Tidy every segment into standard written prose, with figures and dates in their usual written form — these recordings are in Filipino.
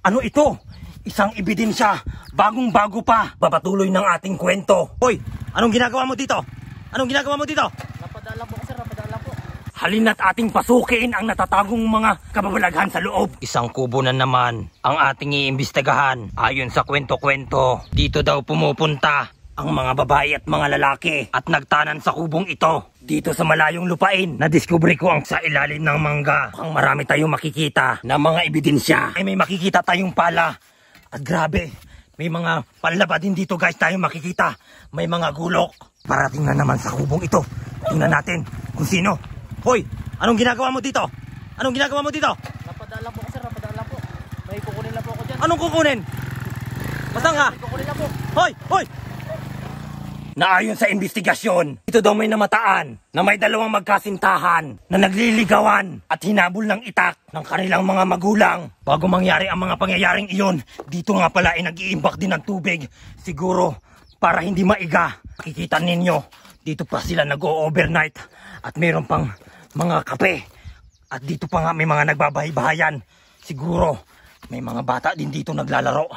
Ano ito? Isang ebidensya, bagong-bago pa. Papatuloy ng ating kwento. Hoy, anong ginagawa mo dito? Anong ginagawa mo dito? Napadala po sir, napadala po. Halina't ating pasukin ang natatagong mga kababalaghan sa loob. Isang kubo na naman ang ating iimbestigahan. Ayon sa kwento-kwento, dito daw pumupunta ang mga babae at mga lalaki at nagtanan sa kubong ito. Dito sa malayong lupain, nadiskubre ko ang sa ilalim ng mangga. Ang marami tayong makikita na mga ebidensya. Ay may makikita tayong pala. At grabe, may mga panlaba din dito guys tayong makikita. May mga gulok. Parating na naman sa kubong ito. Tingnan natin kung sino. Hoy, anong ginagawa mo dito? Anong ginagawa mo dito? Napadala po sir, napadala po. May kukunin na po ako dyan. Anong kukunin? Basta nga. May kukunin na po. Hoy, hoy! Naayon sa investigasyon, ito daw may namataan na may dalawang magkasintahan na nagliligawan at hinabol ng itak ng kanilang mga magulang. Bago mangyari ang mga pangyayaring iyon, dito nga pala ay nag-iimbak din ng tubig. Siguro para hindi maiga. Makikita ninyo, dito pa sila nag-o-overnight at mayroon pang mga kape. At dito pa nga may mga nagbabahay-bahayan. Siguro may mga bata din dito naglalaro.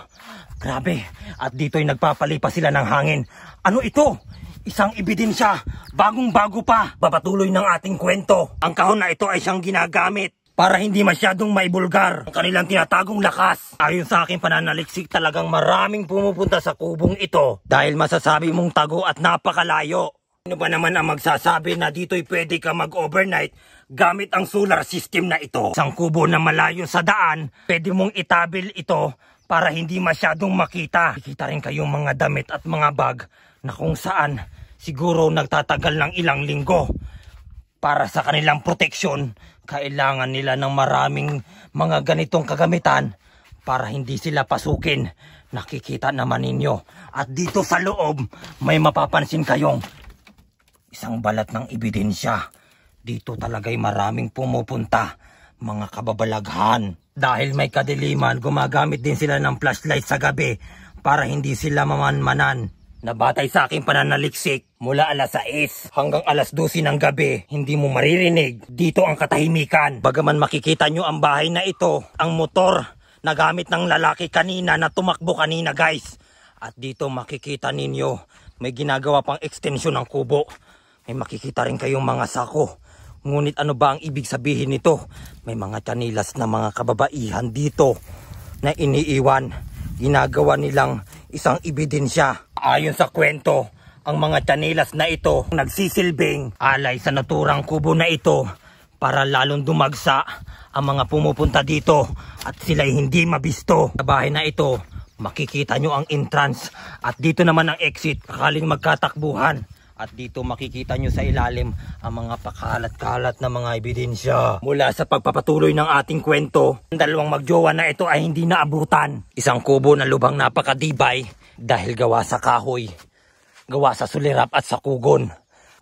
Grabe, at dito ay nagpapalipas sila ng hangin. Ano ito? Isang ebidensya, bagong-bago pa. Papatuloy ng ating kwento. Ang kahon na ito ay siyang ginagamit para hindi masyadong maibulgar ang kanilang tinatagong lakas. Ayon sa aking pananaliksik, talagang maraming pumupunta sa kubong ito dahil masasabi mong tago at napakalayo. Ano ba naman ang magsasabi na dito'y pwede ka mag-overnight gamit ang solar system na ito? Isang kubo na malayo sa daan, pwede mong itabil ito para hindi masyadong makita. Makikita rin kayong mga damit at mga bag na kung saan siguro nagtatagal ng ilang linggo. Para sa kanilang proteksyon, kailangan nila ng maraming mga ganitong kagamitan para hindi sila pasukin. Nakikita naman ninyo. At dito sa loob, may mapapansin kayong isang balat ng ebidensya. Dito talaga'y maraming pumupunta, mga kababalaghan. Dahil may kadiliman, gumagamit din sila ng flashlight sa gabi para hindi sila mamanmanan. Nabatay sa aking pananaliksik, mula alas 6 hanggang alas 12 ng gabi, hindi mo maririnig dito ang katahimikan. Bagaman makikita nyo ang bahay na ito, ang motor na gamit ng lalaki kanina na tumakbo kanina guys. At dito makikita ninyo, may ginagawa pang extension ng kubo. May makikita rin kayong mga sako. Ngunit ano ba ang ibig sabihin nito? May mga tsanilas na mga kababaihan dito na iniiwan. Ginagawa nilang isang ebidensya. Ayon sa kwento, ang mga tsanilas na ito nagsisilbing alay sa naturang kubo na ito para lalong dumagsa ang mga pumupunta dito at sila'y hindi mabisto. Sa bahay na ito, makikita nyo ang entrance at dito naman ang exit. Akaling magkatakbuhan. At dito makikita nyo sa ilalim ang mga pakalat-kalat na mga ebidensya. Mula sa pagpapatuloy ng ating kwento, ang dalawang magjowa na ito ay hindi naabutan. Isang kubo na lubhang napakadibay dahil gawa sa kahoy, gawa sa sulirap at sa kugon.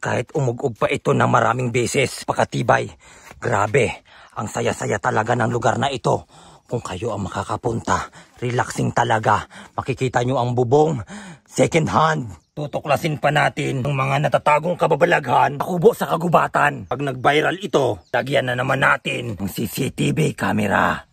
Kahit umugog pa ito ng maraming beses, pakatibay. Grabe, ang saya-saya talaga ng lugar na ito. Kung kayo ang makakapunta, relaxing talaga. Makikita nyo ang bubong, second hand. Tutuklasin pa natin ang mga natatagong kababalaghan sa kubo sa kagubatan. Pag nag-viral ito, lagyan na naman natin ng CCTV camera.